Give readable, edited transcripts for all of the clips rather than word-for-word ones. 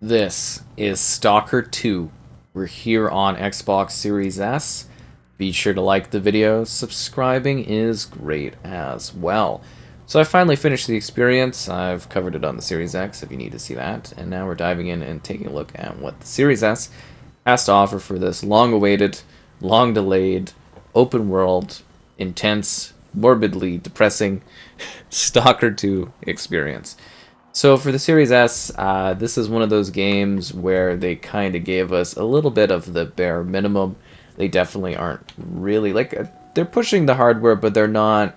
This is Stalker 2. We're here on Xbox Series S. Be sure to like the video. Subscribing is great as well. So I finally finished the experience. I've covered it on the Series X if you need to see that. And now we're diving in and taking a look at what the Series S has to offer for this long-awaited, long-delayed, open-world, intense, morbidly depressing Stalker 2 experience. So for the Series S, this is one of those games where they kind of gave us a little bit of the bare minimum. They definitely aren't really, they're pushing the hardware, but they're not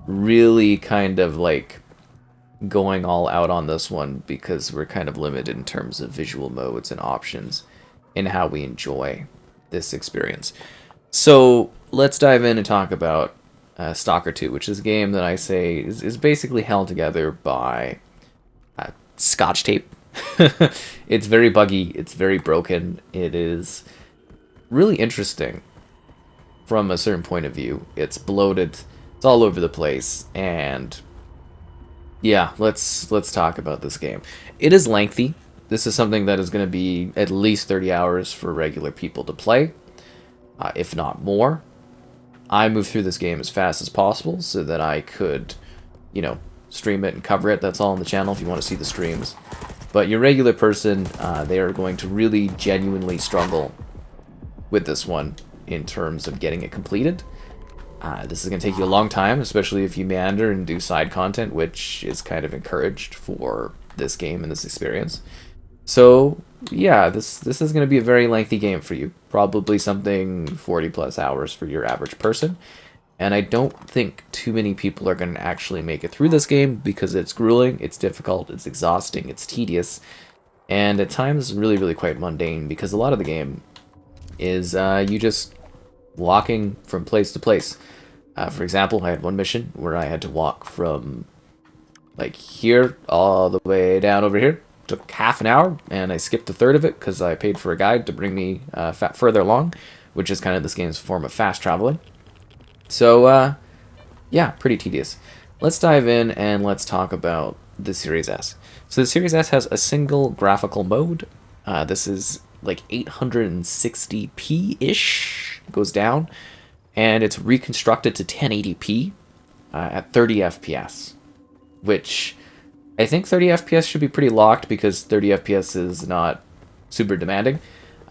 really kind of like going all out on this one because we're kind of limited in terms of visual modes and options in how we enjoy this experience. So let's dive in and talk about Stalker 2, which is a game that I say is basically held together by Scotch tape. It's very buggy, it's very broken, it is really interesting from a certain point of view. It's bloated, it's all over the place, and yeah, let's talk about this game. It is lengthy. This is something that is going to be at least 30 hours for regular people to play, if not more. I moved through this game as fast as possible so that I could, stream it and cover it. That's all on the channel if you want to see the streams. But your regular person, they are going to really genuinely struggle with this one in terms of getting it completed. This is going to take you a long time, especially if you meander and do side content, which is kind of encouraged for this game and this experience. So yeah, this is going to be a very lengthy game for you. Probably something 40 plus hours for your average person. And I don't think too many people are going to actually make it through this game because it's grueling, it's difficult, it's exhausting, it's tedious, and at times really, really quite mundane because a lot of the game is you just walking from place to place. For example, I had one mission where I had to walk from like here all the way down over here. Took half an hour, and I skipped a third of it because I paid for a guide to bring me further along, which is kind of this game's form of fast traveling. So, yeah, pretty tedious. Let's dive in and let's talk about the Series S. So the Series S has a single graphical mode. This is like 860p-ish, goes down, and it's reconstructed to 1080p at 30 FPS, which I think 30 FPS should be pretty locked because 30 FPS is not super demanding.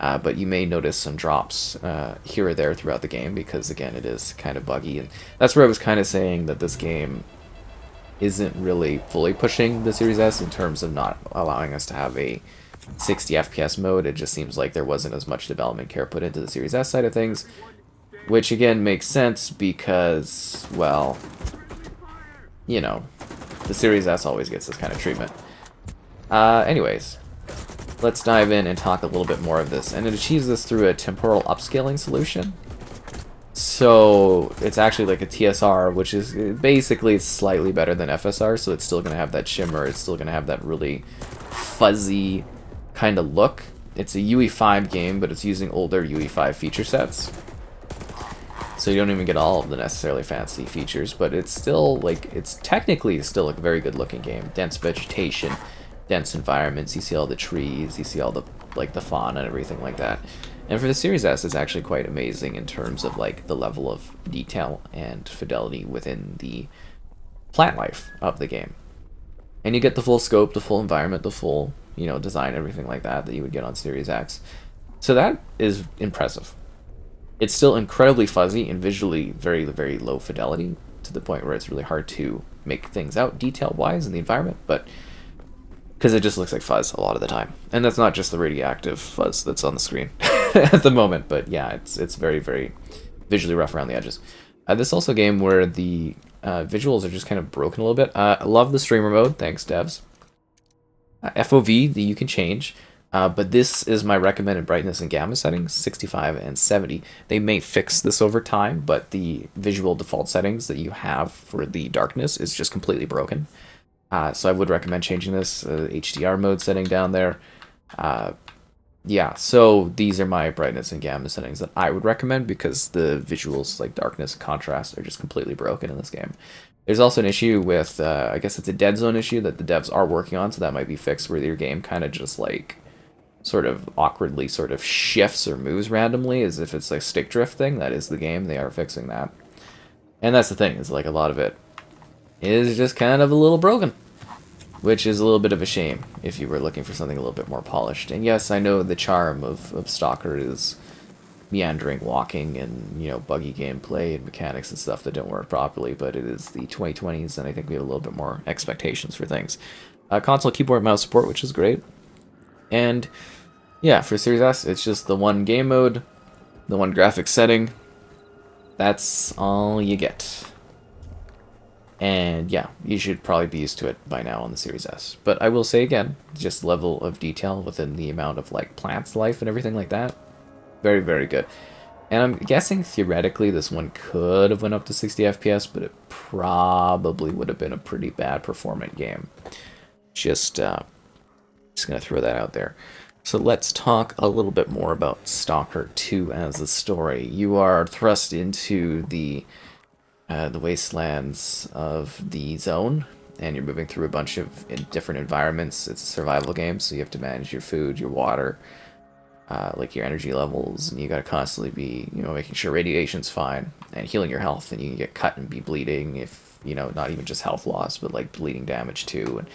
But you may notice some drops here or there throughout the game because, again, it is kind of buggy. And that's where I was kind of saying that this game isn't really fully pushing the Series S in terms of not allowing us to have a 60 FPS mode. It just seems like there wasn't as much development care put into the Series S side of things, which, again, makes sense because, well, the Series S always gets this kind of treatment. Anyways, let's dive in and talk a little bit more of this. And it achieves this through a temporal upscaling solution. So it's actually like a TSR, which is basically slightly better than FSR, so it's still going to have that shimmer, it's still going to have that really fuzzy kind of look. It's a UE5 game, but it's using older UE5 feature sets. So you don't even get all of the necessarily fancy features, but it's still, it's technically still a very good looking game. Dense vegetation, dense environments, you see all the trees, you see all the the fauna and everything like that. And for the Series S, it's actually quite amazing in terms of the level of detail and fidelity within the plant life of the game. And you get the full scope, the full environment, the full, design, everything like that you would get on Series X. So that is impressive. It's still incredibly fuzzy and visually very, very low fidelity to the point where it's really hard to make things out detail-wise in the environment, but because it just looks like fuzz a lot of the time. And that's not just the radioactive fuzz that's on the screen at the moment, but yeah, it's very, very visually rough around the edges. This is also a game where the visuals are just kind of broken a little bit. I love the streamer mode, thanks devs. FOV that you can change, but this is my recommended brightness and gamma settings, 65 and 70. They may fix this over time, but the visual default settings that you have for the darkness is just completely broken. So I would recommend changing this HDR mode setting down there. Yeah, so these are my brightness and gamma settings that I would recommend because the visuals like darkness and contrast are just completely broken in this game. There's also an issue with, I guess it's a dead zone issue that the devs are working on, so that might be fixed, where your game kind of just, like, sort of awkwardly sort of shifts or moves randomly, as if it's like stick drift thing. That is the game. They are fixing that. And that's the thing, is like a lot of it is just kind of a little broken, which is a little bit of a shame if you were looking for something a little bit more polished. And yes, I know the charm of Stalker is meandering walking and, you know, buggy gameplay and mechanics and stuff that don't work properly, but it is the 2020s, and I think we have a little bit more expectations for things. Console keyboard mouse support, which is great. And yeah, for Series S, it's just the one game mode, the one graphics setting. That's all you get. And yeah, you should probably be used to it by now on the Series S. But I will say again, just level of detail within the amount of like plants life and everything like that. Very, very good. And I'm guessing theoretically this one could have went up to 60 FPS, but it probably would have been a pretty bad performant game. Just gonna throw that out there. So let's talk a little bit more about Stalker 2 as a story. You are thrust into the wastelands of the zone, and you're moving through a bunch of different environments. It's a survival game, so you have to manage your food, your water, like your energy levels, and you gotta constantly be, you know, making sure radiation's fine and healing your health, and you can get cut and be bleeding if, you know, not even just health loss, but like bleeding damage too. And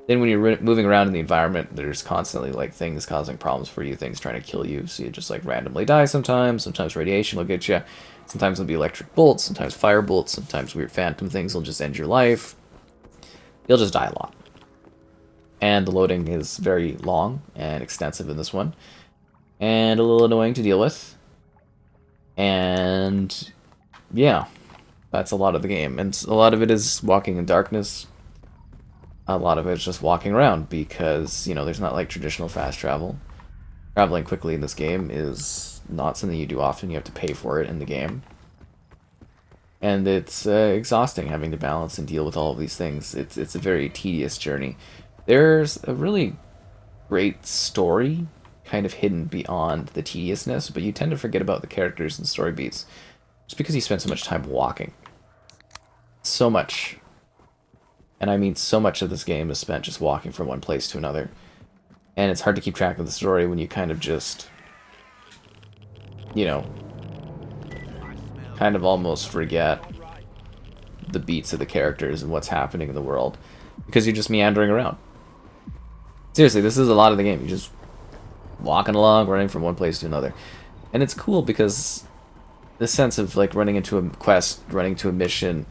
then when you're moving around in the environment, there's constantly like things causing problems for you, things trying to kill you, so you just like randomly die sometimes. Sometimes radiation will get you, sometimes it'll be electric bolts, sometimes fire bolts, sometimes weird phantom things will just end your life. You'll just die a lot. And the loading is very long and extensive in this one, and a little annoying to deal with. And yeah, that's a lot of the game. And a lot of it is walking in darkness. A lot of it is just walking around because, you know, there's not like traditional fast travel. Traveling quickly in this game is not something you do often. You have to pay for it in the game. And it's exhausting having to balance and deal with all of these things. It's a very tedious journey. There's a really great story kind of hidden beyond the tediousness, but you tend to forget about the characters and story beats just because you spend so much time walking. So much. And I mean so much of this game is spent just walking from one place to another. And it's hard to keep track of the story when you kind of just, you know, kind of almost forget the beats of the characters and what's happening in the world because you're just meandering around. Seriously, this is a lot of the game. You're just walking along, running from one place to another. And it's cool because the sense of like running into a quest, running to a mission,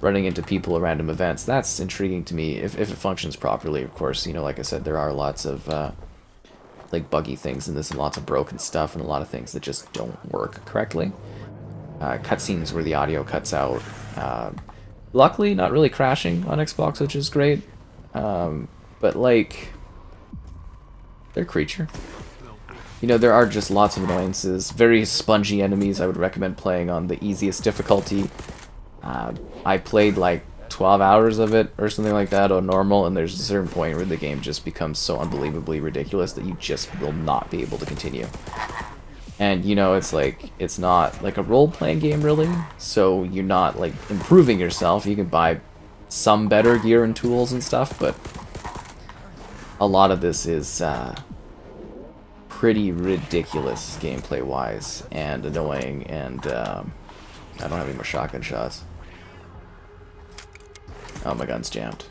running into people or random events, that's intriguing to me if it functions properly. Of course, you know, like I said, there are lots of like buggy things in this and lots of broken stuff and a lot of things that just don't work correctly. Cutscenes where the audio cuts out. Luckily, not really crashing on Xbox, which is great. But like, they're creature. You know, there are just lots of annoyances. Very spongy enemies. I would recommend playing on the easiest difficulty. I played like 12 hours of it or something like that on normal, and there's a certain point where the game just becomes so unbelievably ridiculous that you just will not be able to continue. And, you know, it's like, it's not like a role-playing game, really, so you're not, like, improving yourself. You can buy some better gear and tools and stuff, but a lot of this is pretty ridiculous gameplay-wise and annoying, and I don't have any more shotgun shots. Oh, my gun's jammed.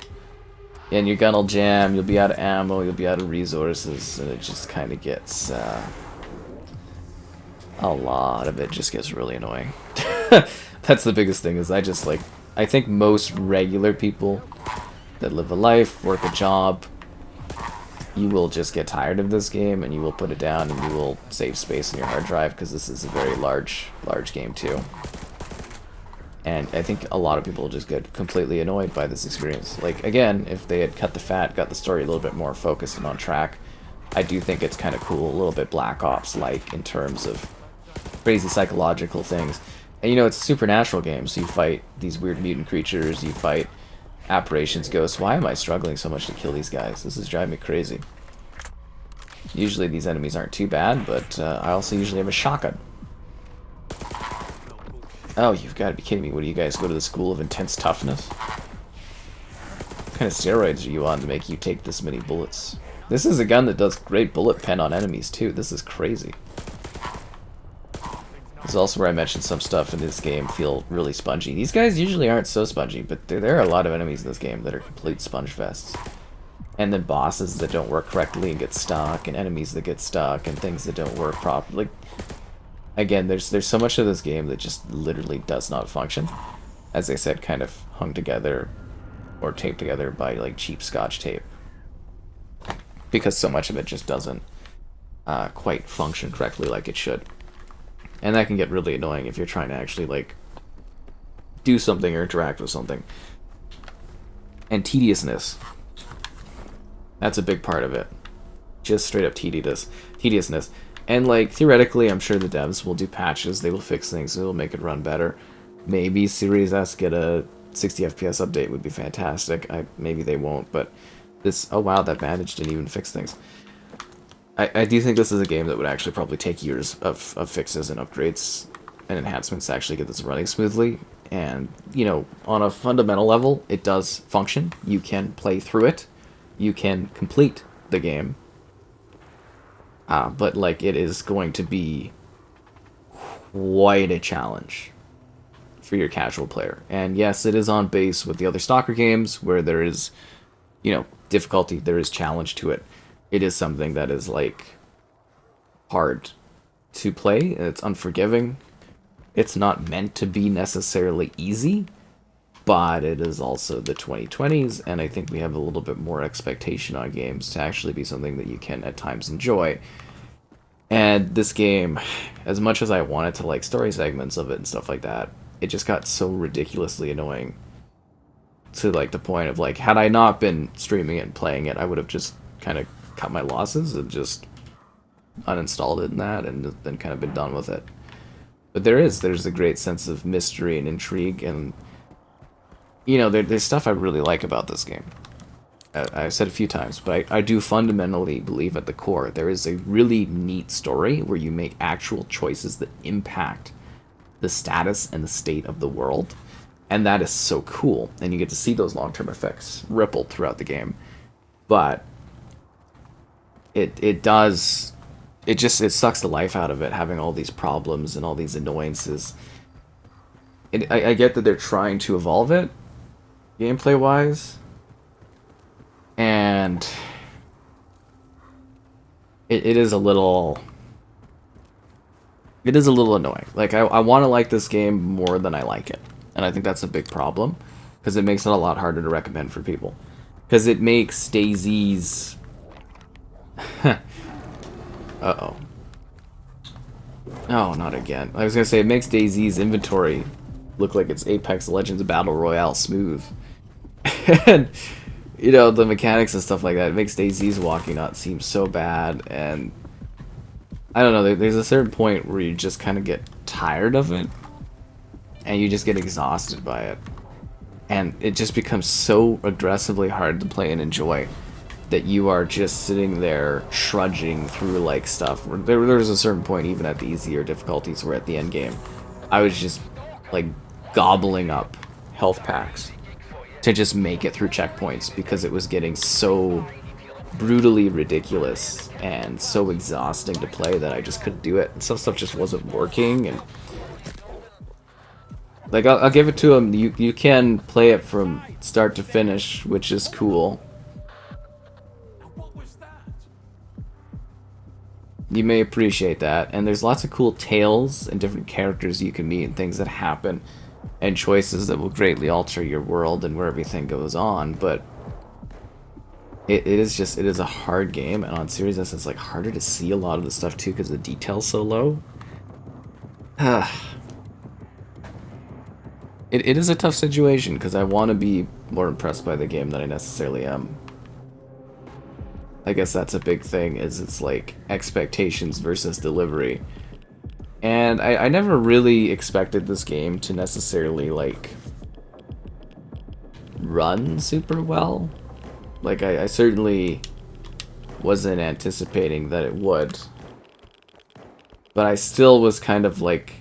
And your gun will jam, you'll be out of ammo, you'll be out of resources, and it just kind of gets, a lot of it just gets really annoying. That's the biggest thing, is I think most regular people that live a life, work a job, you will just get tired of this game, and you will put it down, and you will save space in your hard drive, because this is a very large game too. And I think a lot of people just get completely annoyed by this experience. Like, again, if they had cut the fat, got the story a little bit more focused and on track, I do think it's kind of cool, a little bit Black Ops-like in terms of crazy psychological things. And, you know, it's a supernatural game, so you fight these weird mutant creatures, you fight apparitions, ghosts. Why am I struggling so much to kill these guys? This is driving me crazy. Usually these enemies aren't too bad, but I also usually have a shotgun. Oh, you've got to be kidding me. What do you guys go to the school of intense toughness? kind of steroids are you on to make you take this many bullets? This is a gun that does great bullet pen on enemies too. This is crazy. This is also where I mentioned some stuff in this game feel really spongy. These guys usually aren't so spongy, but there are a lot of enemies in this game that are complete sponge fests. And then bosses that don't work correctly and get stuck, and enemies that get stuck, and things that don't work properly. Again, there's so much of this game that just literally does not function. As I said, kind of hung together or taped together by like cheap Scotch tape. Because so much of it just doesn't quite function correctly like it should. And that can get really annoying if you're trying to actually like do something or interact with something. And tediousness. That's a big part of it. Just straight up tediousness. And like theoretically, I'm sure the devs will do patches, they will fix things, they will make it run better. Maybe Series S get a 60 FPS update would be fantastic. Maybe they won't, but this, oh wow, that bandage didn't even fix things. I do think this is a game that would actually probably take years of fixes and upgrades and enhancements to actually get this running smoothly. And, you know, on a fundamental level, it does function. You can play through it. You can complete the game. But, like, it is going to be quite a challenge for your casual player. And yes, it is on base with the other Stalker games where there is, you know, difficulty, there is challenge to it. It is something that is, like, hard to play. It's unforgiving. It's not meant to be necessarily easy, but it is also the 2020s, and I think we have a little bit more expectation on games to actually be something that you can at times enjoy. And this game, as much as I wanted to like story segments of it and stuff like that, it just got so ridiculously annoying to like the point of like, had I not been streaming it and playing it, I would have just kind of cut my losses and just uninstalled it and that, and then kind of been done with it. But there's a great sense of mystery and intrigue, and you know, there's stuff I really like about this game. I've said a few times, but I do fundamentally believe at the core there is a really neat story where you make actual choices that impact the status and the state of the world, and that is so cool, and you get to see those long-term effects rippled throughout the game. But it sucks the life out of it, having all these problems and all these annoyances. I get that they're trying to evolve it, gameplay-wise, and it is a little annoying. Like, I want to like this game more than I like it, and I think that's a big problem, because it makes it a lot harder to recommend for people. Because it makes DayZ's... Uh-oh. Oh, not again. I was going to say, it makes DayZ's inventory look like it's Apex Legends Battle Royale smooth. And, you know, the mechanics and stuff like that, it makes DayZ's walking not seem so bad, and I don't know, there's a certain point where you just kind of get tired of it, and you just get exhausted by it. And it just becomes so aggressively hard to play and enjoy that you are just sitting there trudging through like stuff. There was a certain point, even at the easier difficulties, where at the end game, I was just like gobbling up health packs to just make it through checkpoints because it was getting so brutally ridiculous and so exhausting to play that I just couldn't do it. And some stuff just wasn't working, and like I'll give it to him. You can play it from start to finish, which is cool. You may appreciate that, and there's lots of cool tales and different characters you can meet and things that happen and choices that will greatly alter your world and where everything goes on, but it is a hard game, and on Series S it's like harder to see a lot of the stuff too because the detail's so low. It is a tough situation because I want to be more impressed by the game than I necessarily am. I guess that's a big thing, is it's like expectations versus delivery. And I never really expected this game to necessarily like run super well. Like I certainly wasn't anticipating that it would. But I still was kind of like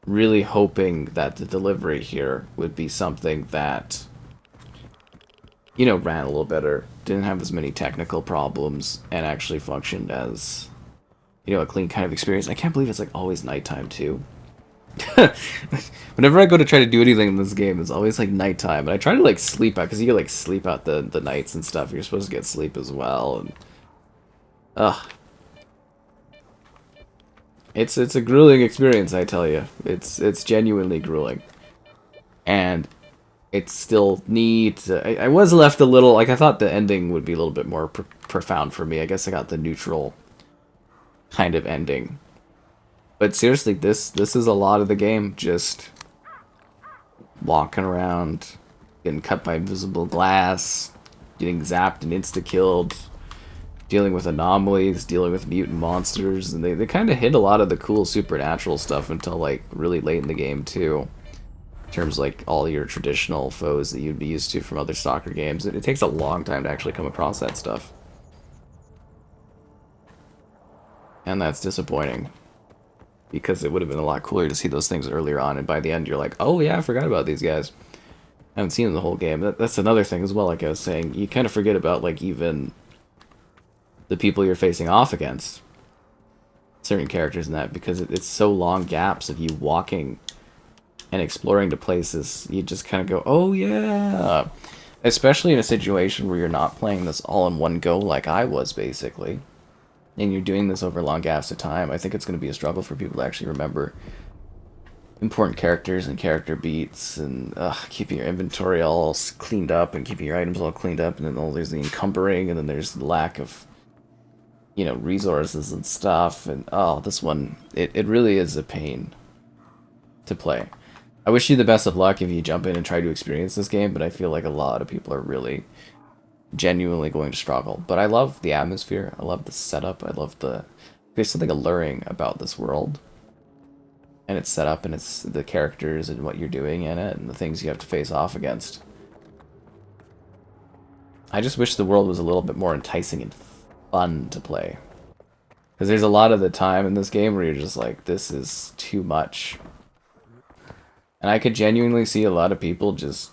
really hoping that the delivery here would be something that you know, ran a little better, didn't have as many technical problems, and actually functioned as, you know, a clean kind of experience. I can't believe it's like always nighttime too. Whenever I go to try to do anything in this game, it's always like nighttime, and I try to like sleep out because you can like sleep out the nights and stuff. You're supposed to get sleep as well, and ugh, it's a grueling experience. I tell you, it's genuinely grueling, and it's still neat. I was left a little like I thought the ending would be a little bit more profound for me. I guess I got the neutral kind of ending. But seriously, this is a lot of the game. Just walking around, getting cut by invisible glass, getting zapped and insta-killed, dealing with anomalies, dealing with mutant monsters, and they kind of hit a lot of the cool supernatural stuff until like really late in the game too. In terms of like all your traditional foes that you'd be used to from other Stalker games. It takes a long time to actually come across that stuff. And that's disappointing. Because it would have been a lot cooler to see those things earlier on, and by the end you're like, oh yeah, I forgot about these guys. I haven't seen them the whole game. That's another thing as well, like I was saying. You kind of forget about, like, even the people you're facing off against. Certain characters in that, because it's so long gaps of you walking and exploring to places. You just kind of go, oh yeah! Especially in a situation where you're not playing this all in one go like I was, basically. And you're doing this over long gaps of time. I think it's going to be a struggle for people to actually remember important characters and character beats, and keeping your inventory all cleaned up and keeping your items all cleaned up, and then there's the encumbering, and then there's the lack of, you know, resources and stuff, and this one, it really is a pain to play. I wish you the best of luck if you jump in and try to experience this game, but I feel like a lot of people are really genuinely going to struggle. But I love the atmosphere, I love the setup, I love there's something alluring about this world. And it's set up, and it's the characters and what you're doing in it, and the things you have to face off against. I just wish the world was a little bit more enticing and fun to play. Because there's a lot of the time in this game where you're just like, this is too much. And I could genuinely see a lot of people just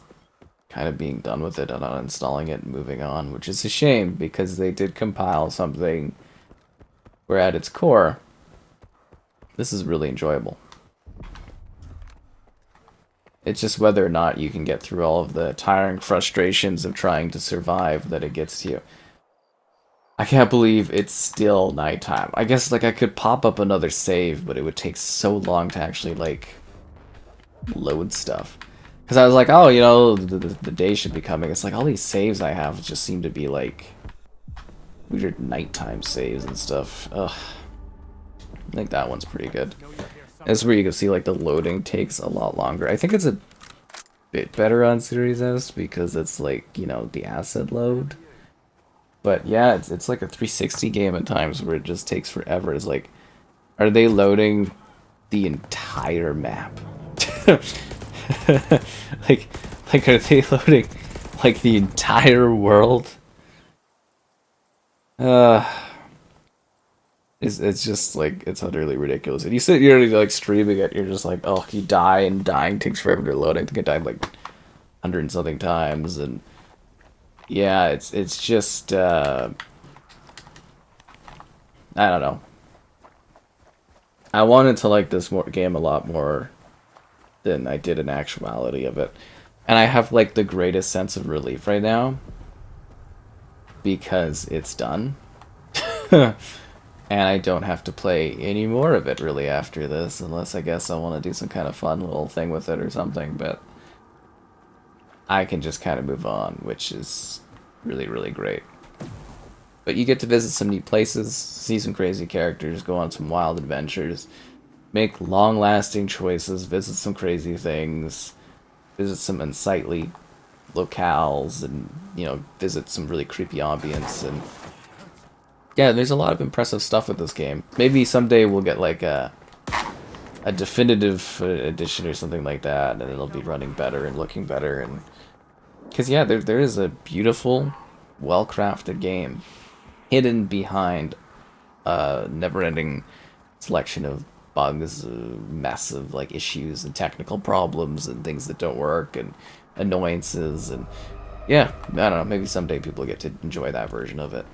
kind of being done with it and uninstalling it and moving on, which is a shame, because they did compile something where at its core, this is really enjoyable. It's just whether or not you can get through all of the tiring frustrations of trying to survive that it gets to you. I can't believe it's still nighttime. I guess like I could pop up another save, but it would take so long to actually like load stuff. Because I was like, oh, you know, the day should be coming. It's like all these saves I have just seem to be like weird nighttime saves and stuff. Ugh. I think that one's pretty good. That's where you can see like the loading takes a lot longer. I think it's a bit better on Series S because it's like, you know, the asset load. But yeah, it's like a 360 game at times where it just takes forever. It's like, are they loading the entire map? like are they loading like the entire world? It's just like, it's utterly ridiculous. And you're like streaming it, you're just like, oh, you die, and dying takes forever to load. I think I died like 100 and something times, and yeah, it's just I don't know. I wanted to like this game a lot more than I did in actuality of it. And I have like the greatest sense of relief right now because it's done. And I don't have to play any more of it really after this, unless I guess I want to do some kind of fun little thing with it or something, but I can just kind of move on, which is really, really great. But you get to visit some neat places, see some crazy characters, go on some wild adventures, make long-lasting choices, visit some crazy things, visit some unsightly locales, and, you know, visit some really creepy ambience. And yeah, there's a lot of impressive stuff with this game. Maybe someday we'll get like a definitive edition or something like that, and it'll be running better and looking better. And because yeah, there is a beautiful, well-crafted game hidden behind a never-ending selection of bugs, massive like issues and technical problems and things that don't work and annoyances. And yeah, I don't know, maybe someday people get to enjoy that version of it.